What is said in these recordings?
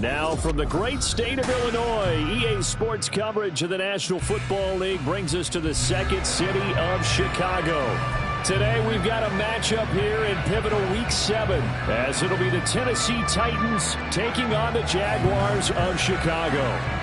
Now from the great state of Illinois, EA Sports coverage of the National Football League brings us to the second city of Chicago. Today we've got a matchup here in pivotal Week 7, as it'll be the Tennessee Titans taking on the Jaguars of Chicago.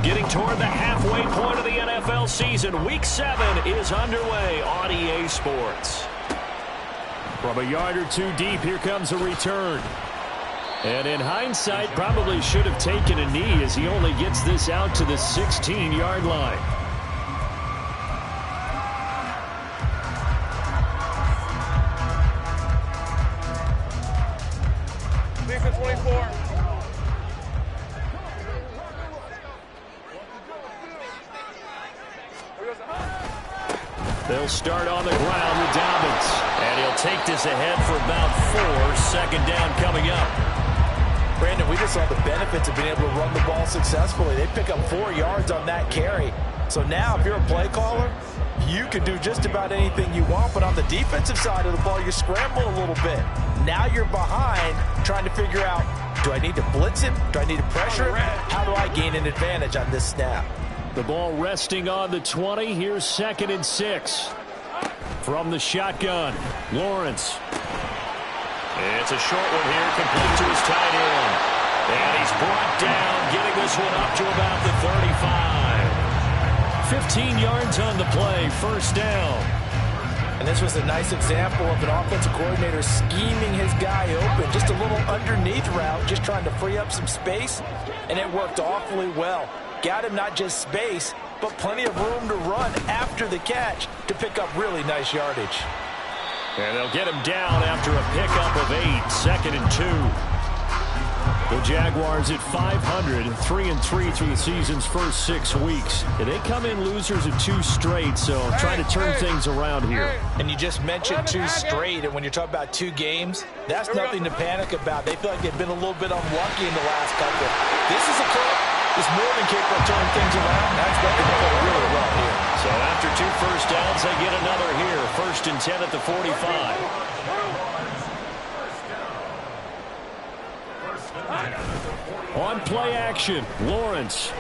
Getting toward the halfway point of the NFL season, Week 7 is underway on EA Sports. From a yard or two deep, here comes a return. And in hindsight, probably should have taken a knee as he only gets this out to the 16-yard line. They'll start on the ground with Dobbins. And he'll take this ahead for about 4. Second down coming up. Brandon, we just saw the benefits of being able to run the ball successfully. They pick up 4 yards on that carry. So now if you're a play caller, you can do just about anything you want. But on the defensive side of the ball, you're scrambling a little bit. Now you're behind trying to figure out, do I need to blitz him? Do I need to pressure him? How do I gain an advantage on this snap? The ball resting on the 20. Here's 2nd and 6. From the shotgun, Lawrence. It's a short one here, complete to his tight end. And he's brought down, getting this one up to about the 35. 15 yards on the play, first down. And this was a nice example of an offensive coordinator scheming his guy open. Just a little underneath route, just trying to free up some space. And it worked awfully well. Got him not just space, but plenty of room to run after the catch to pick up really nice yardage. And they'll get him down after a pickup of 8, 2nd and 2. The Jaguars at 500, 3-3 through the season's first 6 weeks. And they come in losers of 2 straight, so trying to turn things around here. And you just mentioned 2 straight, and when you're talking about 2 games, that's nothing to panic about. They feel like they've been a little bit unlucky in the last couple. This is a club that's more than capable of turning things around. That's what they play really well here. So after 2 first downs, they get another here. 1st and 10 at the 45. On play action, Lawrence.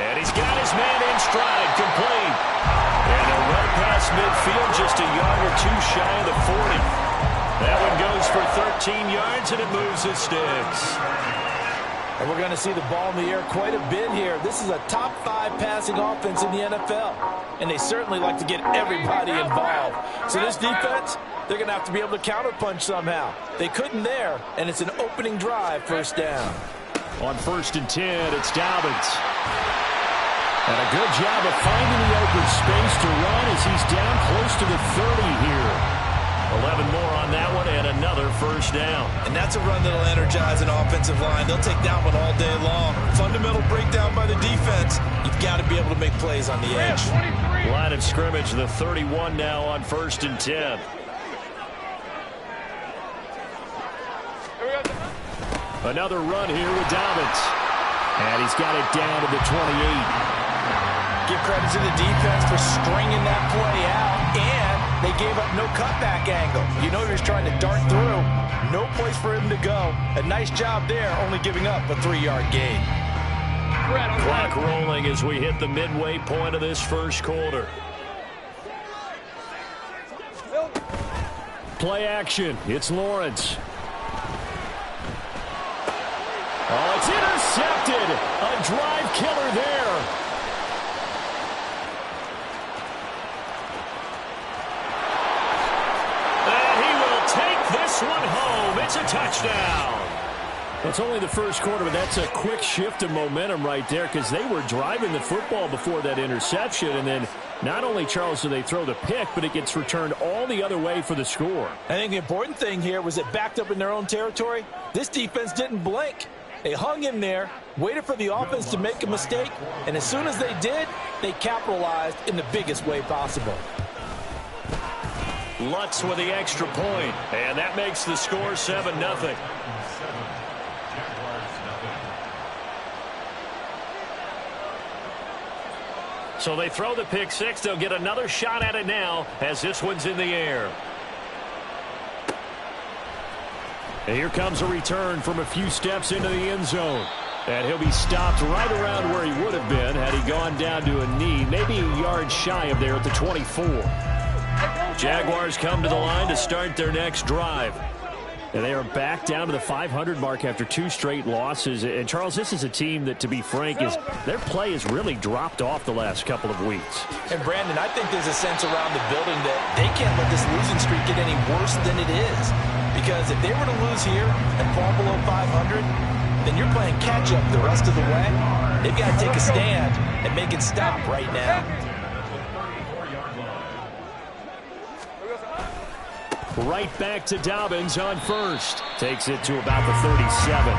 And he's got his man in stride, complete. And a run past midfield, just a yard or 2 shy of the 40. That one goes for 13 yards, and it moves his sticks. And we're going to see the ball in the air quite a bit here. This is a top 5 passing offense in the NFL. And they certainly like to get everybody involved. So this defense, they're going to have to be able to counterpunch somehow. They couldn't there, and it's an opening drive, first down. On 1st and 10, it's Dobbins. And a good job of finding the open space to run as he's down close to the 30 here. 11 more on that one, and another first down. And that's a run that'll energize an offensive line. They'll take that one all day long. Fundamental breakdown by the defense. You've got to be able to make plays on the edge. Line of scrimmage, the 31 now on 1st and 10. Another run here with Dobbins. And he's got it down to the 28. Give credit to the defense for stringing that play out, and they gave up no cutback angle. You know he was trying to dart through. No place for him to go. A nice job there, only giving up a 3-yard gain. Clock rolling as we hit the midway point of this first quarter. Play action. It's Lawrence. Oh, it's intercepted. A drive killer there. This one home. It's a touchdown. Well, it's only the first quarter, but that's a quick shift of momentum right there because they were driving the football before that interception. And then not only, Charles, do they throw the pick, but it gets returned all the other way for the score. I think the important thing here was it backed up in their own territory. This defense didn't blink. They hung in there, waited for the offense to make a mistake, and as soon as they did, they capitalized in the biggest way possible. Lutz with the extra point, and that makes the score 7-0. So they throw the pick six. They'll get another shot at it now as this one's in the air. And here comes a return from a few steps into the end zone. And he'll be stopped right around where he would have been had he gone down to a knee, maybe a yard shy of there at the 24. Jaguars come to the line to start their next drive. And they are back down to the 500 mark after 2 straight losses. And, Charles, this is a team that, to be frank, their play has really dropped off the last couple of weeks. And, Brandon, I think there's a sense around the building that they can't let this losing streak get any worse than it is. Because if they were to lose here and fall below 500, then you're playing catch-up the rest of the way. They've got to take a stand and make it stop right now. Right back to Dobbins on first. Takes it to about the 37.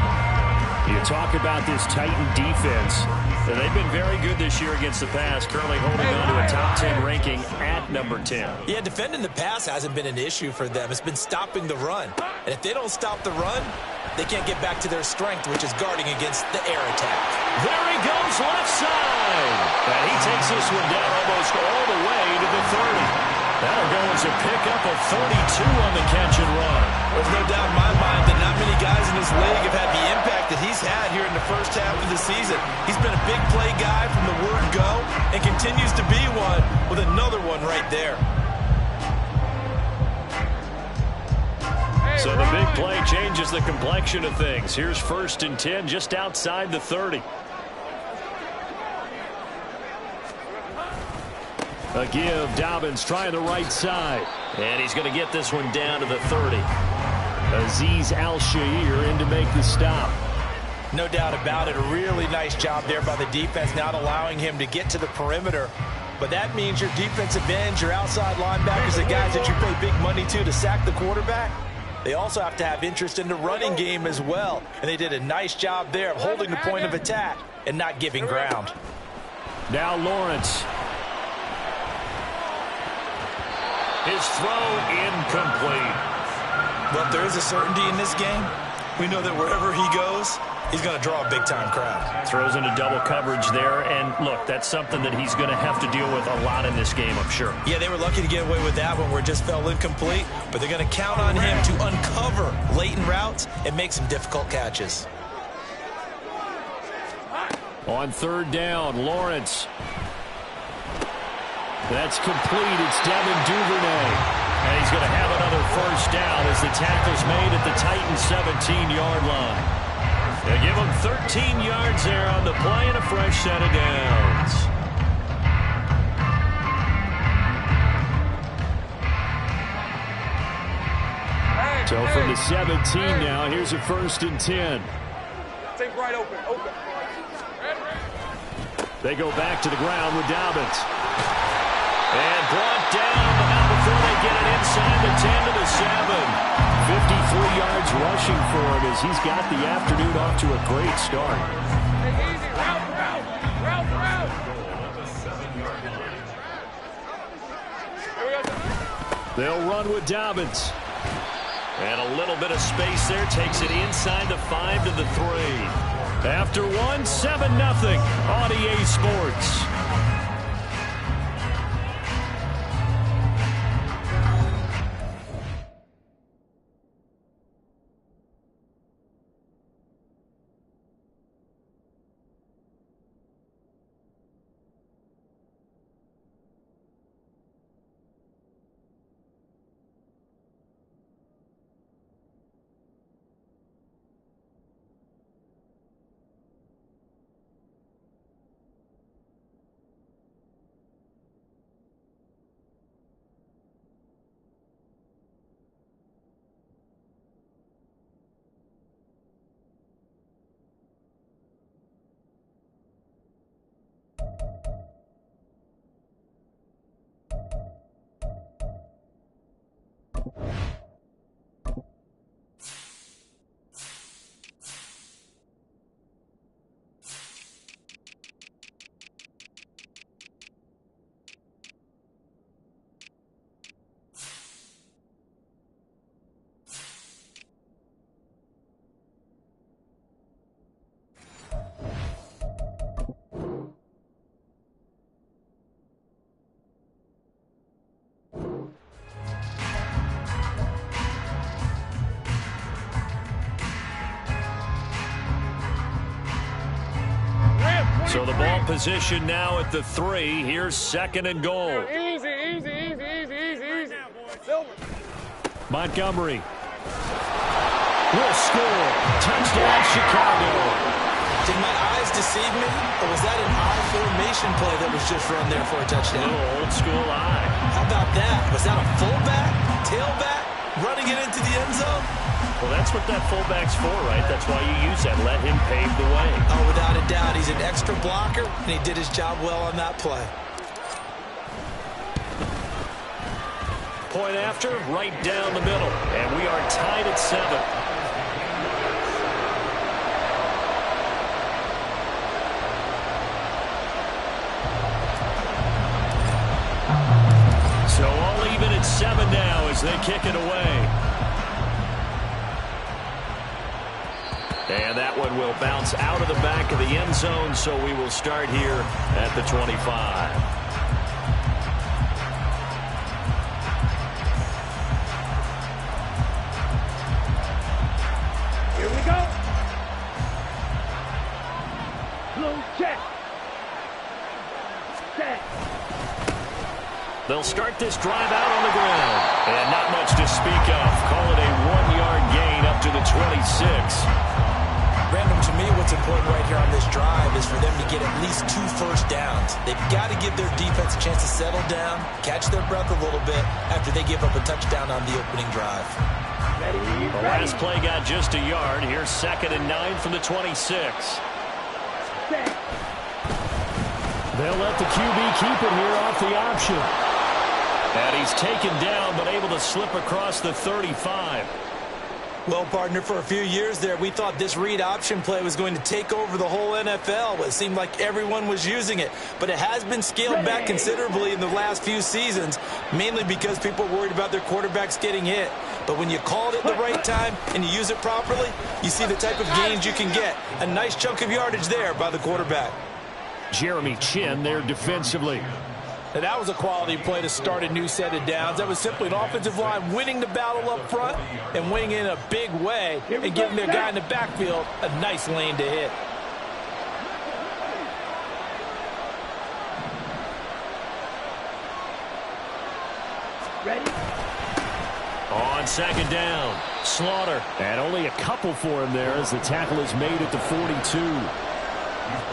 You talk about this Titan defense. They've been very good this year against the pass, currently holding on to a top 10 ranking at number 10. Yeah, defending the pass hasn't been an issue for them. It's been stopping the run. And if they don't stop the run, they can't get back to their strength, which is guarding against the air attack. There he goes, left side. And he takes this one down almost all the way to the 30. That'll go as a pickup of 32 on the catch and run. There's no doubt in my mind that not many guys in this league have had the impact that he's had here in the first half of the season. He's been a big play guy from the word go and continues to be one with another one right there. So the big play changes the complexion of things. Here's 1st and 10 just outside the 30. A give, Dobbins trying the right side. And he's going to get this one down to the 30. Azeez Al-Shaair in to make the stop. No doubt about it. A really nice job there by the defense, not allowing him to get to the perimeter. But that means your defensive ends, your outside linebackers, the guys that you pay big money to sack the quarterback, they also have to have interest in the running game as well. And they did a nice job there of holding the point of attack and not giving ground. Now Lawrence. His throw incomplete. Well, if there is a certainty in this game, we know that wherever he goes, he's going to draw a big-time crowd. Throws into double coverage there, and look, that's something that he's going to have to deal with a lot in this game, I'm sure. Yeah, they were lucky to get away with that one where it just fell incomplete, but they're going to count on him to uncover latent routes and make some difficult catches. On 3rd down, Lawrence. That's complete. It's Devin Duvernay. And he's going to have another 1st down as the tackle's made at the Titans' 17-yard line. They give him 13 yards there on the play and a fresh set of downs. So from the 17 now, here's a 1st and 10. Take right open. They go back to the ground with Dobbins. And brought down now before they get it inside the 10 to the 7. 53 yards rushing for him as he's got the afternoon off to a great start. Easy. Route. They'll run with Dobbins. And a little bit of space there. Takes it inside the 5 to the 3. After 1, 7-0 on EA Sports. So the ball position now at the 3. Here's second and goal. Easy, easy, easy, easy, easy, easy. Silver. Montgomery will score. Touchdown, Chicago. Did my eyes deceive me, or was that an eye formation play that was just run there for a touchdown? A little old school eye. How about that? Was that a fullback, tailback, running it into the end zone? Well, that's what that fullback's for, right? That's why you use that. Let him pave the way. Oh, without a doubt. He's an extra blocker, and he did his job well on that play. Point after, right down the middle. And we are tied at 7. So all even at 7 now as they kick it away. And that one will bounce out of the back of the end zone, so we will start here at the 25. Here we go. Blue check. Check. They'll start this drive out on the ground. And not much to speak of. Call it a 1-yard gain up to the 26. Random, to me, what's important right here on this drive is for them to get at least 2 first downs. They've got to give their defense a chance to settle down, catch their breath a little bit after they give up a touchdown on the opening drive. Ready, The last play got just a yard. Here's 2nd and 9 from the 26. Set. They'll let the QB keep it here off the option. And he's taken down but able to slip across the 35. Well, partner, for a few years there, we thought this read option play was going to take over the whole NFL. It seemed like everyone was using it. But it has been scaled back considerably in the last few seasons, mainly because people are worried about their quarterbacks getting hit. But when you call it at the right time and you use it properly, you see the type of gains you can get. A nice chunk of yardage there by the quarterback. Jeremy Chin there defensively. And that was a quality play to start a new set of downs. That was simply an offensive line winning the battle up front and winning in a big way and giving their guy in the backfield a nice lane to hit. Ready. On 2nd down, Slaughter. And only a couple for him there as the tackle is made at the 42.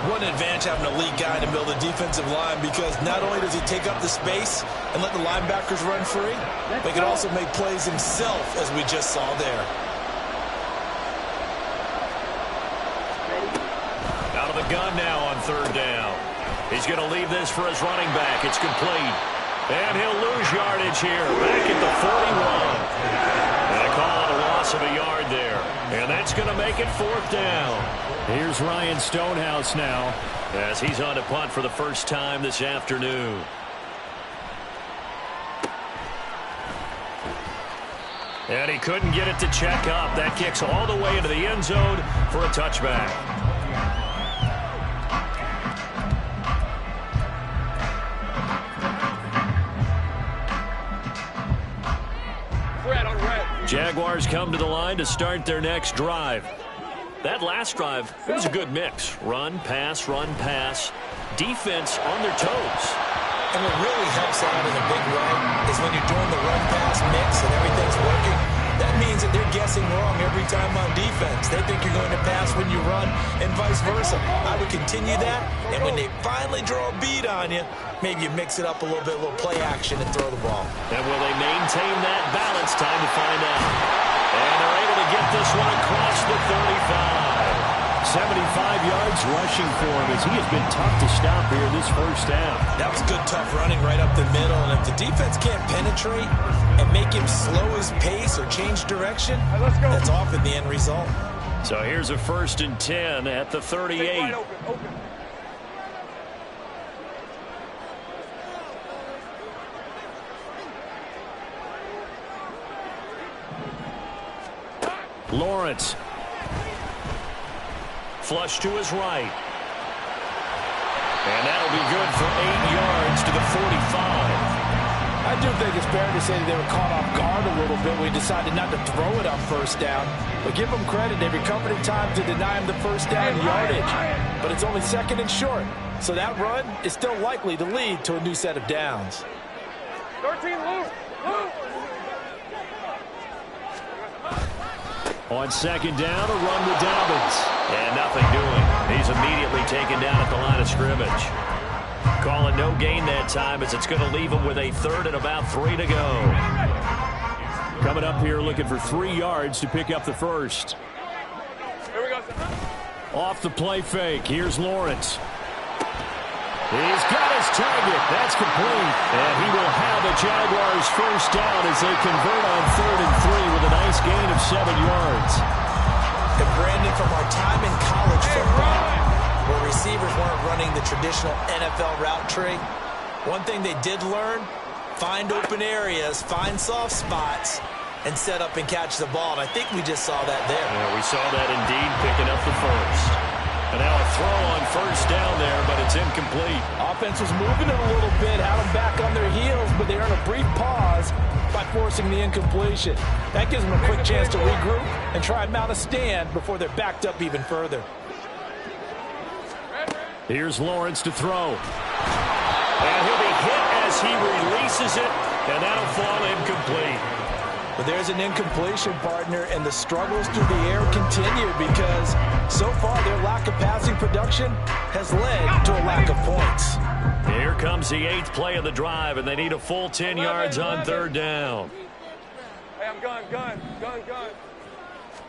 What an advantage having a elite guy in the middle of the defensive line, because not only does he take up the space and let the linebackers run free, but he can also make plays himself, as we just saw there. Out of the gun now on 3rd down. He's going to leave this for his running back. It's complete. And he'll lose yardage here. Back at the 41. And I call it a loss of a yard there. And that's going to make it 4th down. Here's Ryan Stonehouse now as he's on to punt for the first time this afternoon. And he couldn't get it to check up. That kicks all the way into the end zone for a touchback. Red on red. Jaguars come to the line to start their next drive. That last drive, it was a good mix. Run, pass, defense on their toes. And what really helps out in a big way is when you're doing the run-pass mix and everything's working, that means that they're guessing wrong every time on defense. They think you're going to pass when you run and vice versa. I would continue that, and when they finally draw a bead on you, maybe you mix it up a little bit, a little play action, and throw the ball. And will they maintain that balance? Time to find out. And they're able to get this one across the 35. 75 yards rushing for him as he has been tough to stop here this first down. That was good, tough running right up the middle. And if the defense can't penetrate and make him slow his pace or change direction, that's often the end result. So here's a 1st and 10 at the 38. Wide open, open. Lawrence. Flush to his right. And that'll be good for 8 yards to the 45. I I do think it's fair to say that they were caught off guard a little bit when he decided not to throw it on first down. But give them credit, they recovered in time to deny him the first down yardage. But it's only second and short, so that run is still likely to lead to a new set of downs. 13, Luke. On second down, a run with Dobbins. And nothing doing. He's immediately taken down at the line of scrimmage. Calling no gain that time as it's going to leave him with a third and about 3 to go. Coming up here looking for 3 yards to pick up the first. Here we go. Off the play fake. Here's Lawrence. He's got his target. That's complete. And he will have the Jaguars first down as they convert on 3rd and 3 with a nice gain of 7 yards. And Brandon, from our time in college football, where receivers weren't running the traditional NFL route tree, one thing they did learn, find open areas, find soft spots, and set up and catch the ball. And I think we just saw that there. Yeah, we saw that indeed, picking up the first. And now a throw on first down there, but it's incomplete. Offense was moving it a little bit, had them back on their heels, but they earned a brief pause by forcing the incompletion. That gives them a quick chance to regroup and try and mount a stand before they're backed up even further. Here's Lawrence to throw. And he'll be hit as he releases it, and that'll fall incomplete. But there's an incompletion, partner, and the struggles through the air continue because so far their lack of passing production has led to a lack of points. Here comes the 8th play of the drive, and they need a full 10 yards on 3rd down. Hey, I'm gun. Here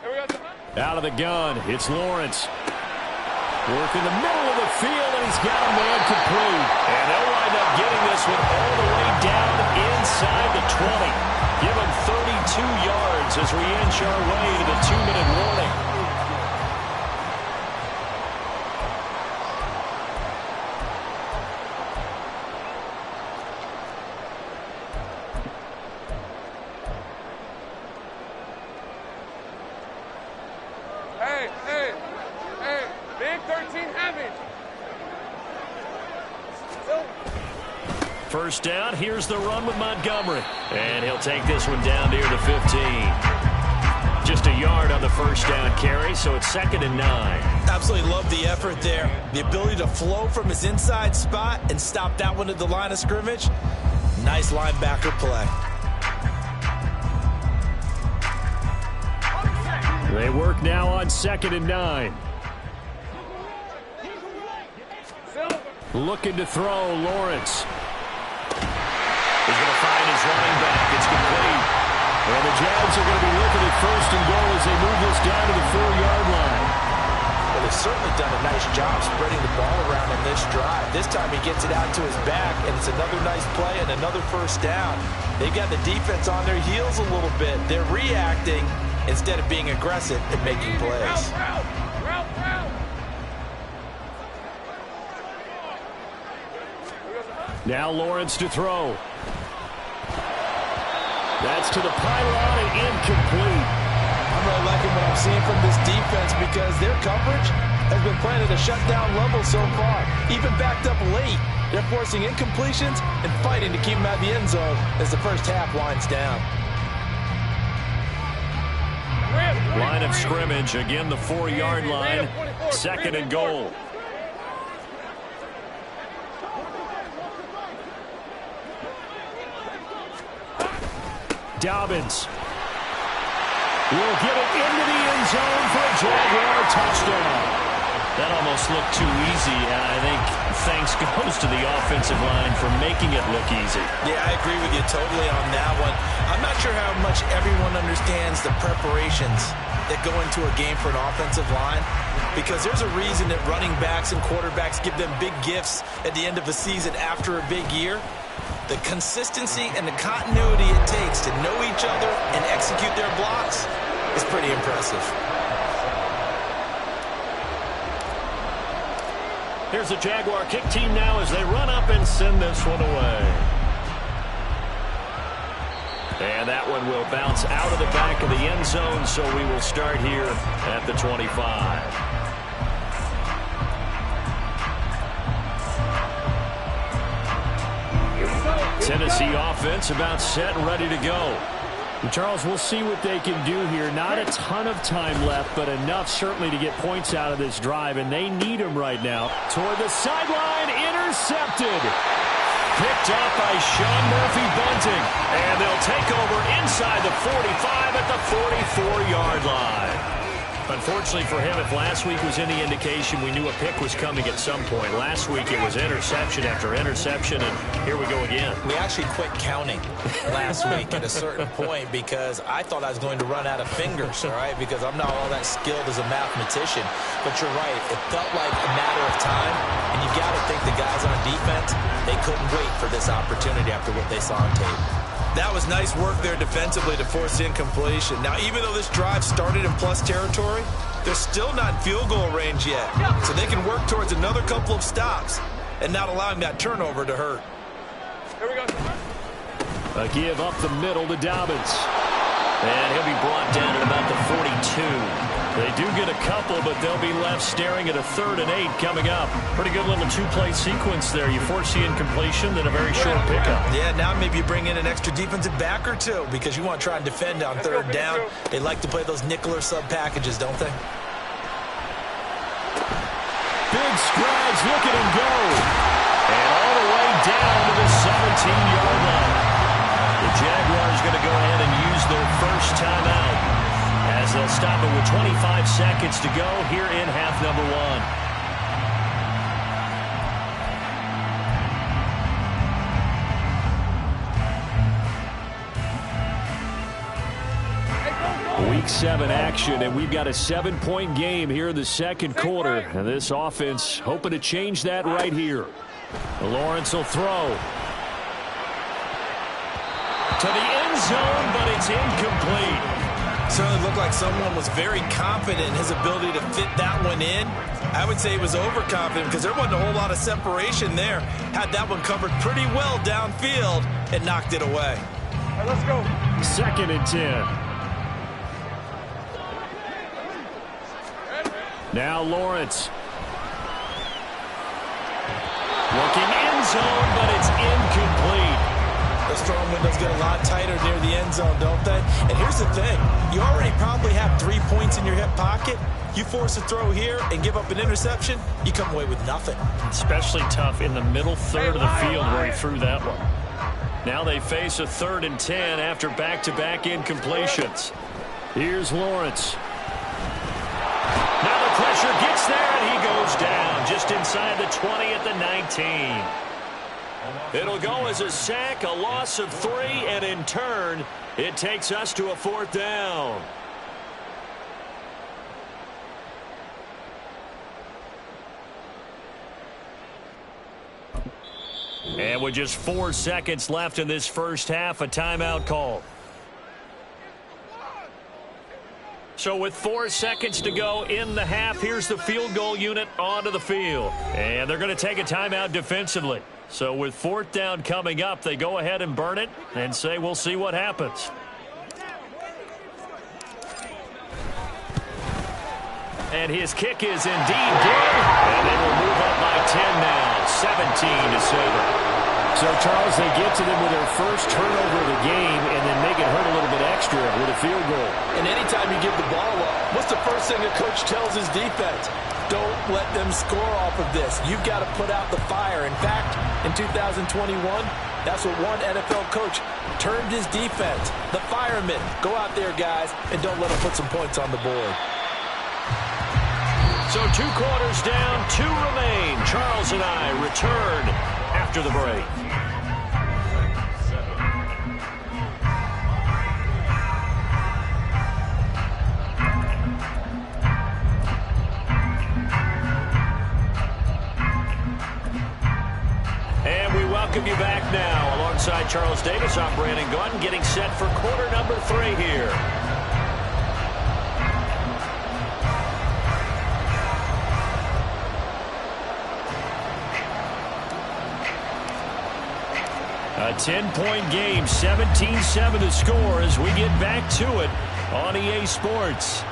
we go. Out of the gun, it's Lawrence. Work in the middle of the field, and he's got a man complete. And they'll wind up getting this one all the way down inside the 20. Give him 32 yards as we inch our way to the 2-minute warning. Hey, big 13 heavy. First down, here's the run with Montgomery. And he'll take this one down near the 15. Just a yard on the first down carry, so it's 2nd and 9. Absolutely love the effort there. The ability to flow from his inside spot and stop that one at the line of scrimmage. Nice linebacker play. They work now on 2nd and 9. Looking to throw, Lawrence. He's going to find his running back. It's complete. And the Jags are going to be looking at 1st and goal as they move this down to the 4-yard line. Well, they've certainly done a nice job spreading the ball around in this drive. This time he gets it out to his back, and it's another nice play and another first down. They've got the defense on their heels a little bit. They're reacting instead of being aggressive and making plays. Route. Now Lawrence to throw. That's to the pylon and incomplete. I'm really liking what I'm seeing from this defense because their coverage has been playing at a shutdown level so far. Even backed up late, they're forcing incompletions and fighting to keep them out of the end zone as the first half winds down. Line of scrimmage, again the 4-yard line, 2nd and goal. Dobbins will get it into the end zone for a Jaguar touchdown. That almost looked too easy, and I think thanks goes to the offensive line for making it look easy. Yeah, I agree with you totally on that one. I'm not sure how much everyone understands the preparations that go into a game for an offensive line, because there's a reason that running backs and quarterbacks give them big gifts at the end of a season after a big year. The consistency and the continuity it takes to know each other and execute their blocks is pretty impressive. Here's the Jaguar kick team now as they run up and send this one away. And that one will bounce out of the back of the end zone, so we will start here at the 25. Tennessee offense about set and ready to go. And Charles, we'll see what they can do here. Not a ton of time left, but enough certainly to get points out of this drive, and they need them right now. Toward the sideline, intercepted. Picked up by Sean Murphy-Bunting. And they'll take over inside the 45 at the 44-yard line. Unfortunately for him, if last week was any indication, we knew a pick was coming at some point. Last week it was interception after interception, and here we go again. We actually quit counting last week at a certain point because I thought I was going to run out of fingers, all right, because I'm not all that skilled as a mathematician. But you're right. It felt like a matter of time, and you got to think the guys on defense, they couldn't wait for this opportunity after what they saw on tape. That was nice work there defensively to force incompletion. Now, even though this drive started in plus territory, they're still not in field goal range yet. So they can work towards another couple of stops and not allowing that turnover to hurt. Here we go. A give up the middle to Dobbins. And he'll be brought down at about the 42. They do get a couple, but they'll be left staring at a 3rd and 8 coming up. Pretty good little two-play sequence there. You force the incompletion, then a very short pickup. Yeah, now maybe you bring in an extra defensive back or two because you want to try and defend on 3rd down. They like to play those nickel or sub packages, don't they? Big strides, look at him go. And all the way down to the 17-yard line. The Jaguars going to go ahead and use their first timeout, as they'll stop it with 25 seconds to go here in half number 1. Week 7 action, and we've got a 7-point game here in the second quarter. And this offense hoping to change that right here. Lawrence will throw to the end zone, but it's incomplete. Certainly looked like someone was very confident in his ability to fit that one in. I would say he was overconfident because there wasn't a whole lot of separation there. Had that one covered pretty well downfield and knocked it away. All right, let's go. 2nd and 10. Now Lawrence. Looking end zone, but it's incomplete. Those throwing windows get a lot tighter near the end zone, don't they? And here's the thing. You already probably have 3 points in your hip pocket. You force a throw here and give up an interception, you come away with nothing. Especially tough in the middle third of the field where he threw that one. Now they face a 3rd and 10 after back-to-back incompletions. Here's Lawrence. Now the pressure gets there, and he goes down just inside the 20 at the 19. It'll go as a sack, a loss of 3, and in turn, it takes us to a 4th down. And with just 4 seconds left in this first half, a timeout call. So with 4 seconds to go in the half, here's the field goal unit onto the field. And they're going to take a timeout defensively. So with 4th down coming up, they go ahead and burn it and say we'll see what happens. And his kick is indeed good. And they will move up by 10 now, 17 to 7. So, Charles, they get to them with their first turnover of the game and then make it hurt a little bit extra with a field goal. And anytime you give the ball up, what's the first thing a coach tells his defense? Don't let them score off of this. You've got to put out the fire. In fact, in 2021, that's what one NFL coach termed his defense, the firemen. Go out there, guys, and don't let them put some points on the board. So 2 quarters down, 2 remain. Charles and I return after the break. And we welcome you back now. Alongside Charles Davis, I'm Brandon Gaudin, getting set for quarter number 3 here. A 10-point game, 17-7 to score as we get back to it on EA Sports.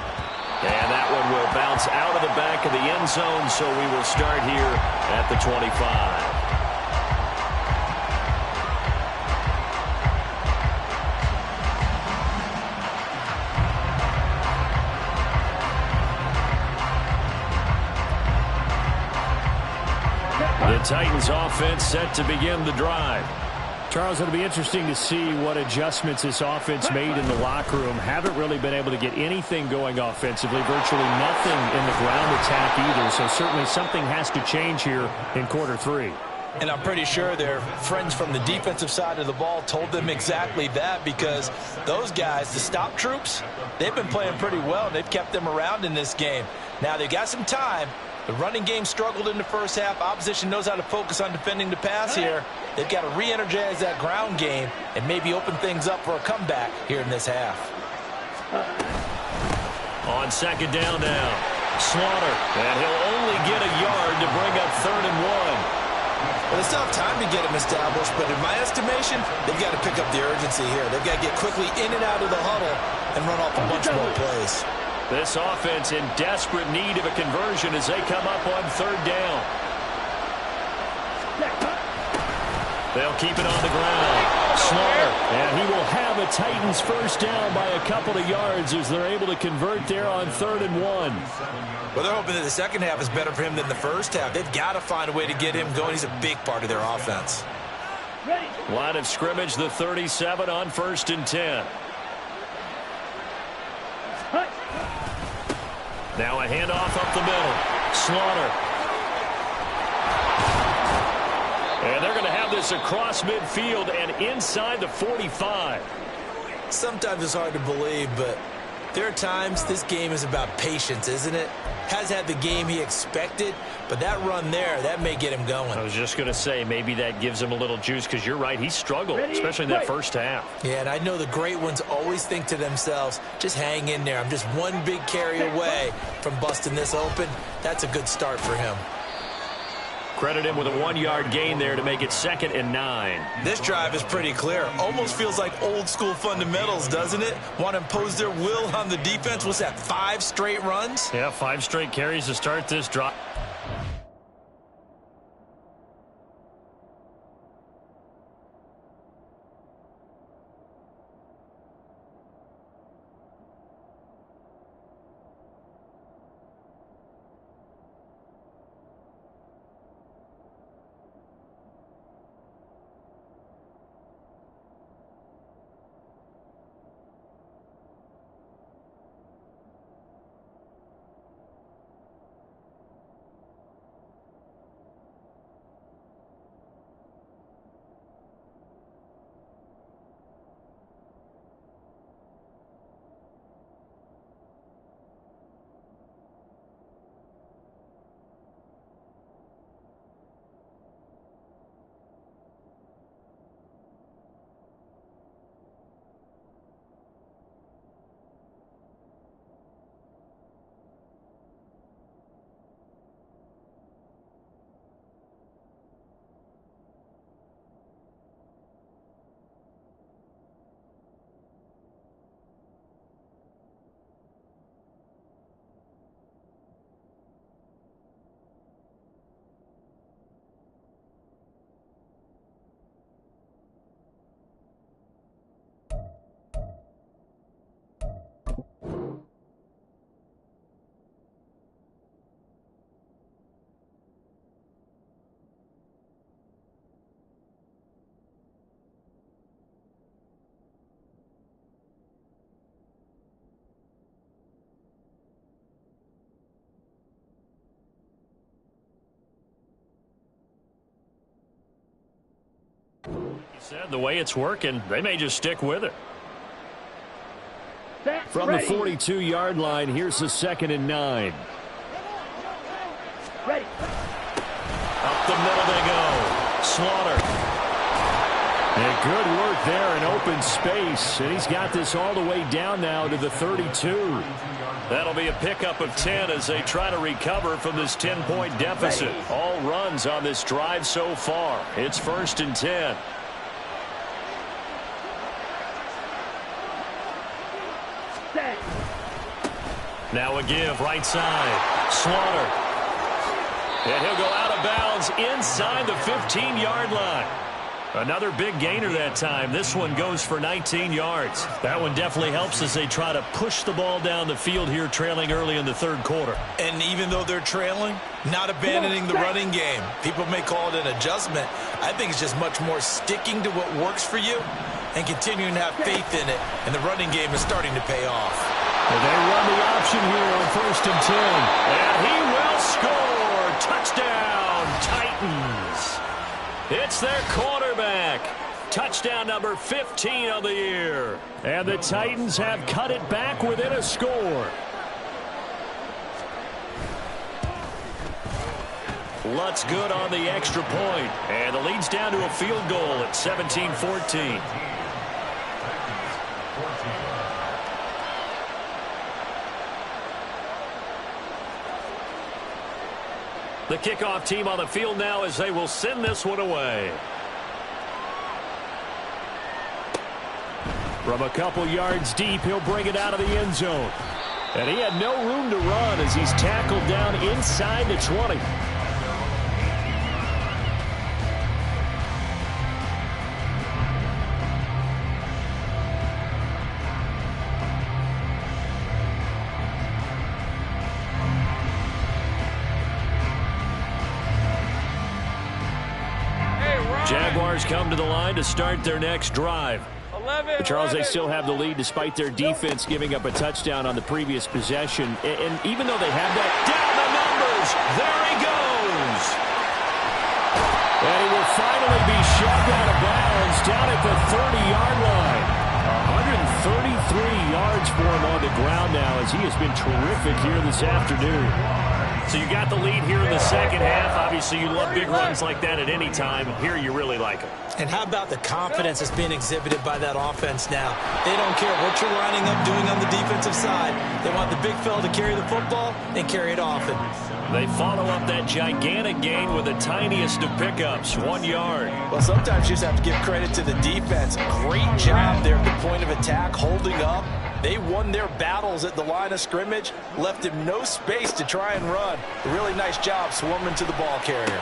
And that one will bounce out of the back of the end zone, so we will start here at the 25. Titans offense set to begin the drive. Charles, it'll be interesting to see what adjustments this offense made in the locker room. Haven't really been able to get anything going offensively, virtually nothing in the ground attack either. So certainly something has to change here in quarter three. And I'm pretty sure their friends from the defensive side of the ball told them exactly that, because those guys, the stop troops, they've been playing pretty well. They've kept them around in this game. Now they've got some time. The running game struggled in the first half. Opposition knows how to focus on defending the pass here. They've got to re-energize that ground game and maybe open things up for a comeback here in this half. On second down now, Slaughter, and he'll only get a yard to bring up 3rd and 1. Well, they still have time to get him established, but in my estimation, they've got to pick up the urgency here. They've got to get quickly in and out of the huddle and run off a bunch more plays. This offense in desperate need of a conversion as they come up on 3rd down. They'll keep it on the ground. Slaughter, and he will have a Titans first down by a couple of yards as they're able to convert there on 3rd and 1. Well, they're hoping that the second half is better for him than the first half. They've got to find a way to get him going. He's a big part of their offense. Line of scrimmage, the 37 on 1st and 10. Now a handoff up the middle. Slaughter. And they're going to have this across midfield and inside the 45. Sometimes it's hard to believe, but there are times this game is about patience, isn't it? Has had the game he expected, but that run there, that may get him going. I was just going to say, maybe that gives him a little juice, because you're right, he struggled, especially in that first half. Yeah, and I know the great ones always think to themselves, just hang in there. I'm just one big carry away from busting this open. That's a good start for him. Credit him with a 1-yard gain there to make it 2nd and 9. This drive is pretty clear. Almost feels like old school fundamentals, doesn't it? Want to impose their will on the defense. What's that, 5 straight runs? Yeah, 5 straight carries to start this drive. Said the way it's working, they may just stick with it. From the 42-yard line, here's the 2nd and 9. Ready. Up the middle they go. Slaughter. And good work there in open space. And he's got this all the way down now to the 32. That'll be a pickup of 10 as they try to recover from this 10-point deficit. All runs on this drive so far. It's 1st and 10. Now a give right side. Slaughter. And he'll go out of bounds inside the 15-yard line. Another big gainer that time. This one goes for 19 yards. That one definitely helps as they try to push the ball down the field here, trailing early in the third quarter. And even though they're trailing, not abandoning the running game. People may call it an adjustment. I think it's just much more sticking to what works for you and continuing to have faith in it. And the running game is starting to pay off. And they run the option here on 1st and 10. And he will score. Touchdown, Titans. It's their quarterback. Touchdown number 15 of the year. And the Titans have cut it back within a score. Lutz good on the extra point. And the lead's down to a field goal at 17-14. The kickoff team on the field now as they will send this one away. From a couple yards deep, he'll bring it out of the end zone. And he had no room to run as he's tackled down inside the 20. Jaguars come to the line to start their next drive. But Charles, they still have the lead despite their defense giving up a touchdown on the previous possession. And even though they have that, down the numbers, there he goes. And he will finally be shoved out of bounds down at the 30-yard line. 133 yards for him on the ground now as he has been terrific here this afternoon. So you got the lead here in the second half. Obviously, you love big runs like that at any time. Here, you really like them. And how about the confidence that's being exhibited by that offense now? They don't care what you're lining up doing on the defensive side. They want the big fella to carry the football and carry it often. They follow up that gigantic gain with the tiniest of pickups, 1 yard. Well, sometimes you just have to give credit to the defense. Great job there at the point of attack, holding up. They won their battles at the line of scrimmage, left him no space to try and run. A really nice job swarming to the ball carrier.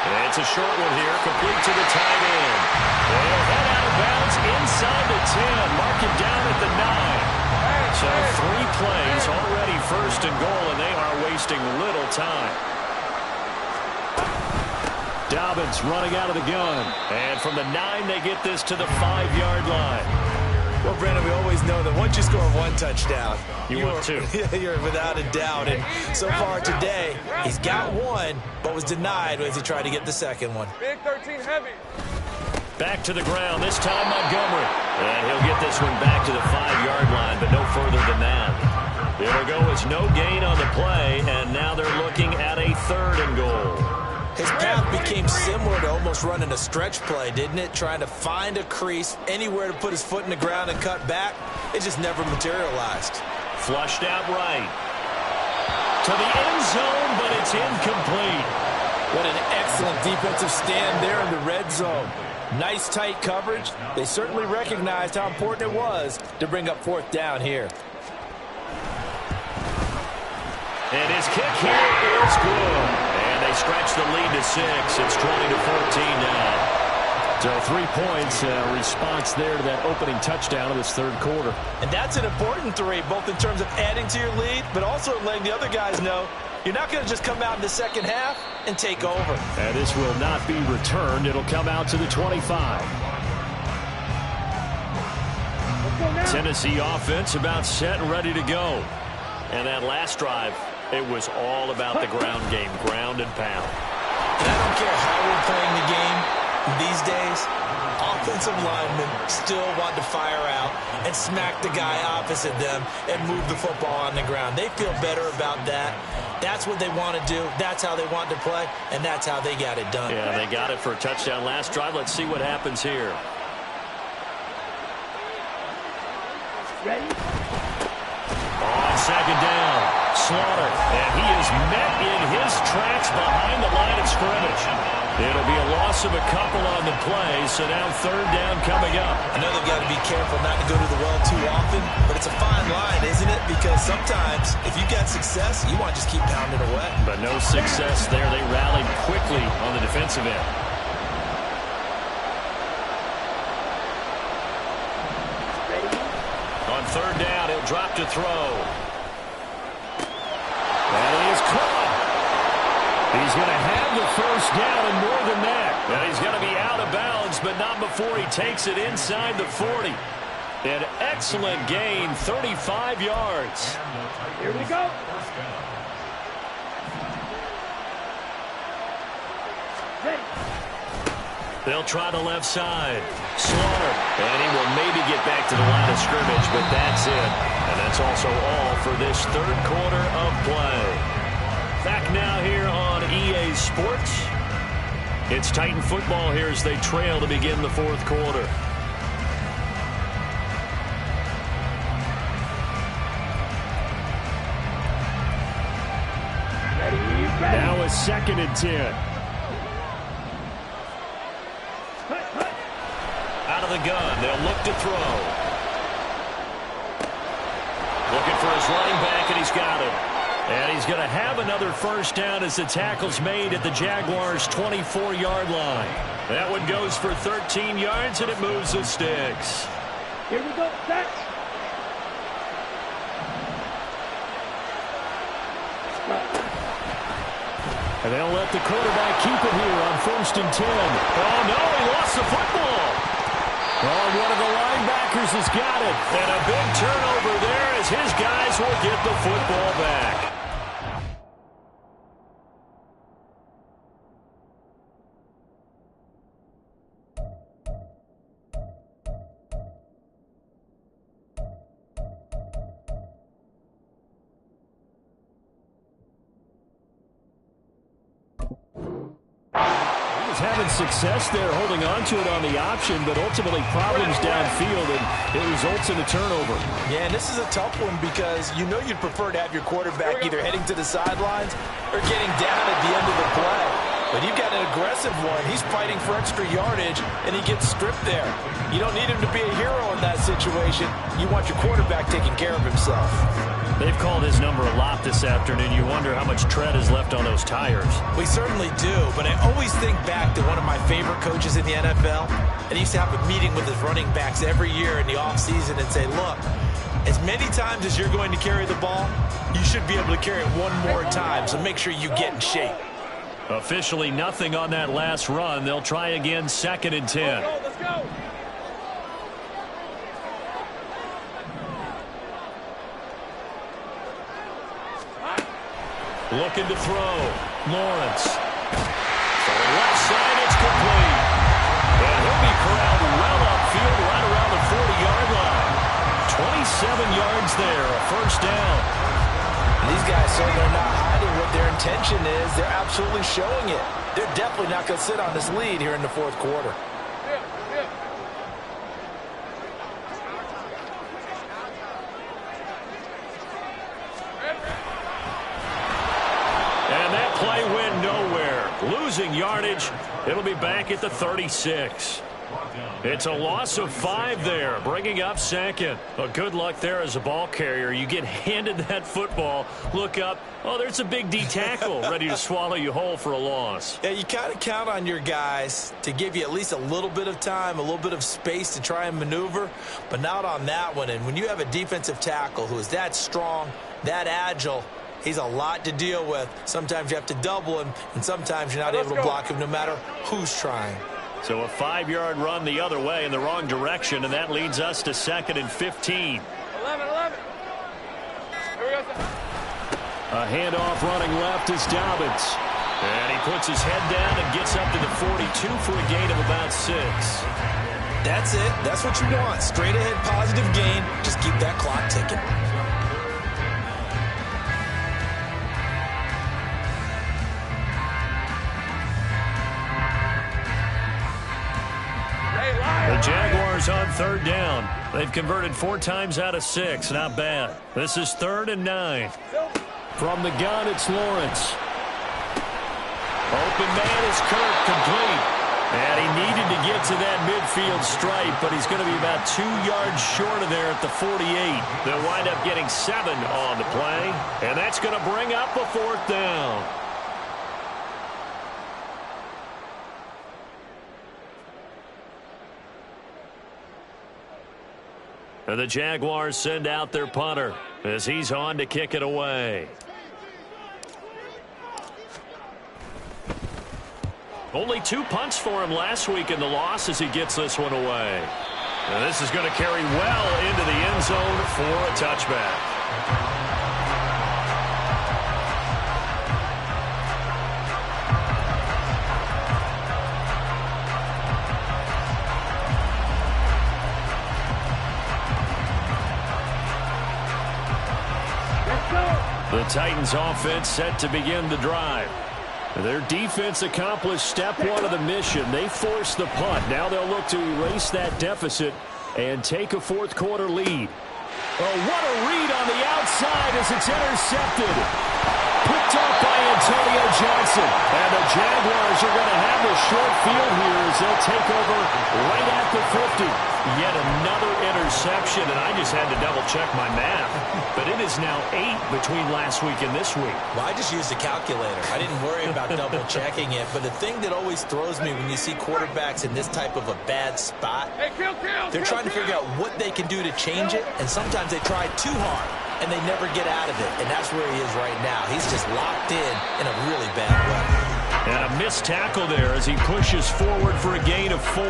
And it's a short one here, complete to the tight end. They'll head out of bounds inside the 10, mark him down at the 9. So 3 plays, already 1st and goal, and they are wasting little time. Dobbins running out of the gun. And from the 9, they get this to the 5-yard line. Well, Brandon, we always know that once you score 1 touchdown, you want 2. You're without a doubt. And so far today, he's got 1, but was denied as he tried to get the second one. Big 13 heavy. Back to the ground, this time Montgomery. And he'll get this one back to the 5-yard line, but no further than that. It'll go as no gain on the play, and now they're looking at a 3rd and goal. His path became similar to almost running a stretch play, didn't it? Trying to find a crease, anywhere to put his foot in the ground and cut back. It just never materialized. Flushed out right. To the end zone, but it's incomplete. What an excellent defensive stand there in the red zone. Nice tight coverage. They certainly recognized how important it was to bring up 4th down here. And his kick here is good. They stretch the lead to 6. It's 20-14 now. So 3 points, response there to that opening touchdown of this 3rd quarter. And that's an important 3, both in terms of adding to your lead, but also letting the other guys know you're not going to just come out in the second half and take over. And this will not be returned. It'll come out to the 25. Tennessee offense about set and ready to go. And that last drive, it was all about the ground game, ground and pound. And I don't care how we're playing the game these days, offensive linemen still want to fire out and smack the guy opposite them and move the football on the ground. They feel better about that. That's what they want to do. That's how they want to play, and that's how they got it done. Yeah, they got it for a touchdown last drive. Let's see what happens here. Ready? On 2nd down, Slaughter, and he is met in his tracks behind the line of scrimmage. It'll be a loss of a couple on the play, so now 3rd down coming up. I know they've got to be careful not to go to the well too often, but it's a fine line, isn't it? Because sometimes, if you got success, you want to just keep pounding away. But no success there. They rallied quickly on the defensive end. third down. He'll drop to throw. And he is caught. He's going to have the first down and more than that. And he's going to be out of bounds, but not before he takes it inside the 40. An excellent gain, 35 yards. Here we go. Ready. They'll try the left side. Slaughter. And he will maybe get back to the line of scrimmage, but that's it. And that's also all for this third quarter of play. Back now here on EA Sports. It's Titan football here as they trail to begin the fourth quarter. Now a 2nd and 10. Out of the gun, they'll look to throw. Looking for his running back, and he's got it. And he's going to have another first down as the tackle's made at the Jaguars' 24-yard line. That one goes for 13 yards, and it moves the sticks. Here we go. Set. And they'll let the quarterback keep it here on 1st and 10. Oh, no, he lost the football. Oh, one of the linebackers has got it. And a big turnover there as his guys will get the football back. Having success there, holding on to it on the option, but ultimately problems downfield, and it results in a turnover. Yeah, and this is a tough one because you know you'd prefer to have your quarterback either heading to the sidelines or getting down at the end of the play. But you've got an aggressive one. He's fighting for extra yardage, and he gets stripped there. You don't need him to be a hero in that situation. You want your quarterback taking care of himself. They've called his number a lot this afternoon. You wonder how much tread is left on those tires. We certainly do, but I always think back to one of my favorite coaches in the NFL. And he used to have a meeting with his running backs every year in the offseason and say, look, as many times as you're going to carry the ball, you should be able to carry it one more time, so make sure you get in shape. Officially nothing on that last run. They'll try again, 2nd and 10. Let's go. Looking to throw. Lawrence. For the left side, it's complete. And he'll be corralled well upfield right around the 40-yard line. 27 yards there, a first down. These guys certainly are not hiding what their intention is. They're absolutely showing it. They're definitely not going to sit on this lead here in the fourth quarter. And that play went nowhere. Losing yardage. It'll be back at the 36. It's a loss of 5 there, bringing up 2nd. Well, good luck there as a ball carrier. You get handed that football, look up, oh, there's a big D tackle ready to swallow you whole for a loss. Yeah, you kind of count on your guys to give you at least a little bit of time, a little bit of space to try and maneuver, but not on that one. And when you have a defensive tackle who is that strong, that agile, he's a lot to deal with. Sometimes you have to double him, and sometimes you're not able to block him no matter who's trying. So a 5-yard run the other way in the wrong direction, and that leads us to 2nd and 15. 11. Here we go. A handoff running left is Dobbins. And he puts his head down and gets up to the 42 for a gain of about 6. That's it. That's what you want. Straight ahead positive gain. Just keep that clock ticking. The Jaguars on 3rd down. They've converted 4 times out of 6. Not bad. This is 3rd and 9. From the gun, it's Lawrence. Open man is Kirk, complete. And he needed to get to that midfield stripe, but he's going to be about 2 yards short of there at the 48. They'll wind up getting 7 on the play, and that's going to bring up a 4th down. And the Jaguars send out their punter as he's on to kick it away. Only 2 punts for him last week in the loss as he gets this one away. And this is going to carry well into the end zone for a touchback. The Titans offense set to begin the drive. Their defense accomplished step 1 of the mission. They forced the punt. Now they'll look to erase that deficit and take a 4th quarter lead. Oh, what a read on the outside as it's intercepted. Picked off by Antonio Johnson. And the Jaguars are going to have the short field here as they'll take over right at the 50. Yet another interception, and I just had to double-check my math. But it is now 8 between last week and this week. Well, I just used a calculator. I didn't worry about double-checking it. But the thing that always throws me when you see quarterbacks in this type of a bad spot, they're trying to figure out what they can do to change it, and sometimes they try too hard, and they never get out of it. And that's where he is right now. He's just locked in a really bad way. And a missed tackle there as he pushes forward for a gain of 4.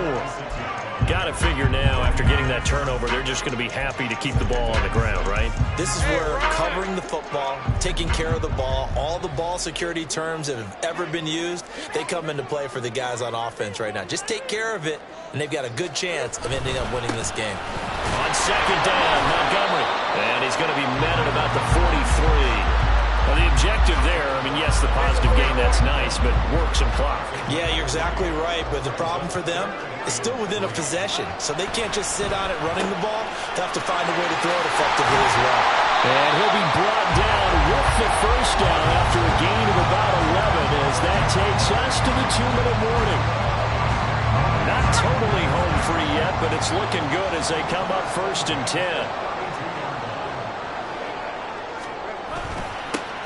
Got to figure now, after getting that turnover, they're just going to be happy to keep the ball on the ground, right? This is where covering the football, taking care of the ball, all the ball security terms that have ever been used, they come into play for the guys on offense right now. Just take care of it, and they've got a good chance of ending up winning this game. On 2nd down, Montgomery. And he's going to be met at about the 43. Well, the objective there, I mean, yes, the positive gain, that's nice, but work some clock. Yeah, you're exactly right, but the problem for them is still within a possession, so they can't just sit on it running the ball. They have to find a way to throw it effectively as well. And he'll be brought down with the 1st down after a gain of about 11 as that takes us to the 2-minute warning. Not totally home free yet, but it's looking good as they come up 1st and 10.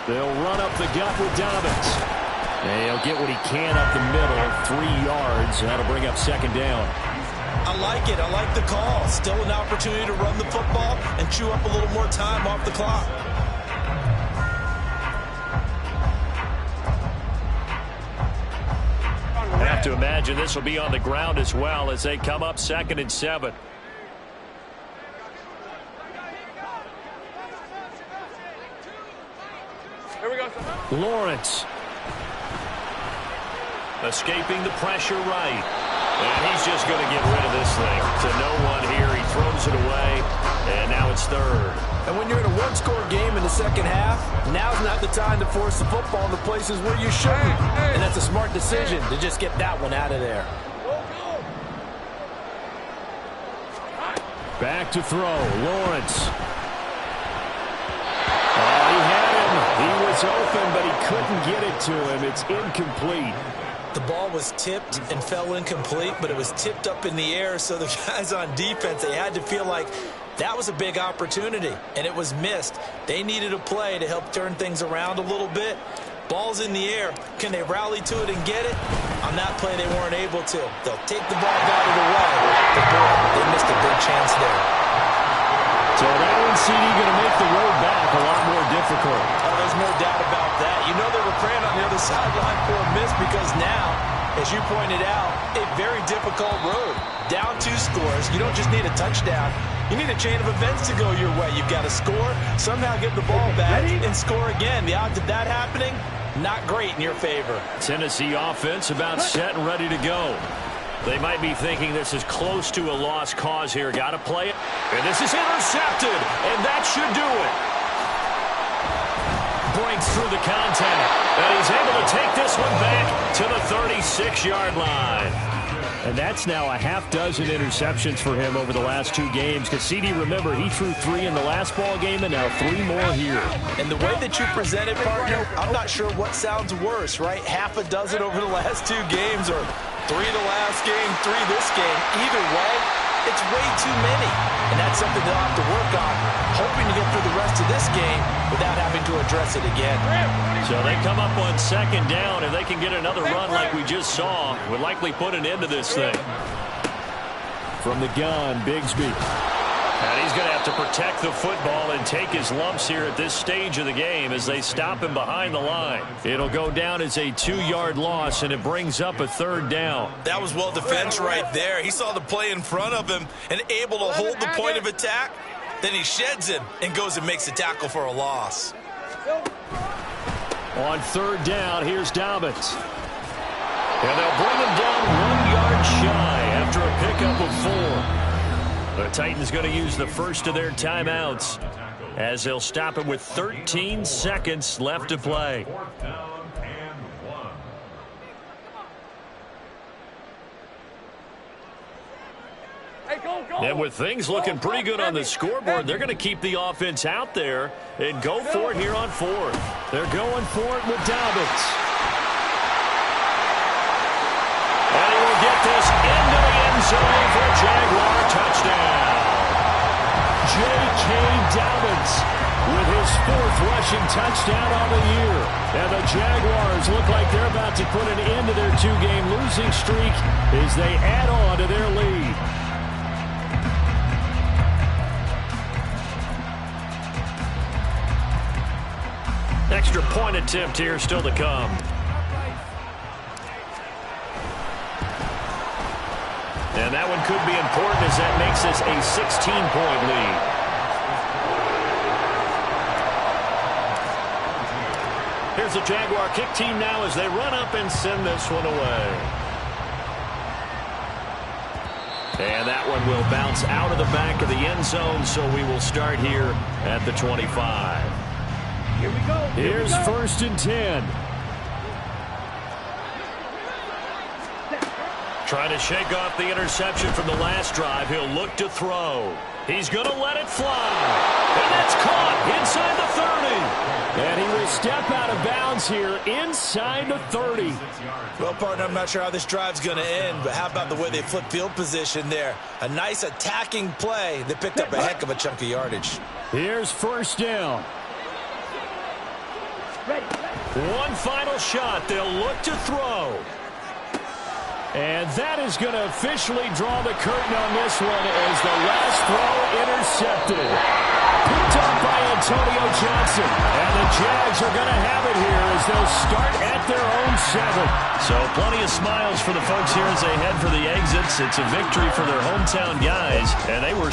They'll run up the gut with Dobbins. And he'll get what he can up the middle, 3 yards. That'll bring up 2nd down. I like it. I like the call. Still an opportunity to run the football and chew up a little more time off the clock. I have to imagine this will be on the ground as well as they come up 2nd and 7. Lawrence. Escaping the pressure right. And he's just going to get rid of this thing. To no one here. He throws it away. And now it's 3rd. And when you're in a 1-score game in the 2nd half, now's not the time to force the football in the places where you shouldn't. And that's a smart decision to just get that one out of there. Back to throw. Lawrence. Oh, he had him. He was open, but he couldn't get it to him. It's incomplete. The ball was tipped and fell incomplete, but it was tipped up in the air, so the guys on defense, they had to feel like that was a big opportunity, and it was missed. They needed a play to help turn things around a little bit. Ball's in the air. Can they rally to it and get it? On that play, they weren't able to. They'll take the ball out of the way, but boy, they missed a big chance there. So that one, CD, going to make the road back a lot more difficult. Oh, there's no doubt about that. You know they were praying on the other sideline for a miss because now, as you pointed out, a very difficult road. Down 2 scores. You don't just need a touchdown. You need a chain of events to go your way. You've got to score, somehow get the ball back, and score again. The odds of that happening, not great in your favor. Tennessee offense about set and ready to go. They might be thinking this is close to a lost cause here. Got to play it. And this is intercepted. And that should do it. Breaks through the contact. And he's able to take this one back to the 36-yard line. And that's now a half-dozen interceptions for him over the last 2 games. Because CD, remember, he threw 3 in the last ball game and now 3 more here. And the way that you present it, partner, I'm not sure what sounds worse, right? Half a dozen over the last 2 games or 3 the last game, 3 this game. Either way, it's way too many. And that's something they'll have to work on, hoping to get through the rest of this game without having to address it again. So they come up on 2nd down. If they can get another run like we just saw, would likely put an end to this thing. From the gun, Bigsby. And he's going to have to protect the football and take his lumps here at this stage of the game as they stop him behind the line. It'll go down as a 2-yard loss, and it brings up a 3rd down. That was well defense right there. He saw the play in front of him and able to hold the point of attack. Then he sheds him and goes and makes a tackle for a loss. On 3rd down, here's Dobbins. And they'll bring him down 1 yard shy after a pickup of 4. The Titans going to use the first of their timeouts as they'll stop him with 13 seconds left to play. And with things looking pretty good on the scoreboard, they're going to keep the offense out there and go for it here on 4th. They're going for it with Dobbins. And he will get this into the end zone for a Jaguar touchdown. J.K. Dobbins with his 4th rushing touchdown on the year. And the Jaguars look like they're about to put an end to their 2-game losing streak as they add on to their lead. Extra point attempt here still to come. And that one could be important as that makes this a 16-point lead. Here's the Jaguar kick team now as they run up and send this one away. And that one will bounce out of the back of the end zone, so we will start here at the 25. Here we go. Here's 1st and 10. Trying to shake off the interception from the last drive. He'll look to throw. He's going to let it fly. And that's caught inside the 30. And he will step out of bounds here inside the 30. Well, partner, I'm not sure how this drive's going to end, but how about the way they flip field position there? A nice attacking play that picked up a heck of a chunk of yardage. Here's 1st down. One final shot. They'll look to throw. And that is going to officially draw the curtain on this one as the last throw intercepted. Picked up by Antonio Johnson. And the Jags are going to have it here as they'll start at their own 7. So plenty of smiles for the folks here as they head for the exits. It's a victory for their hometown guys, and they were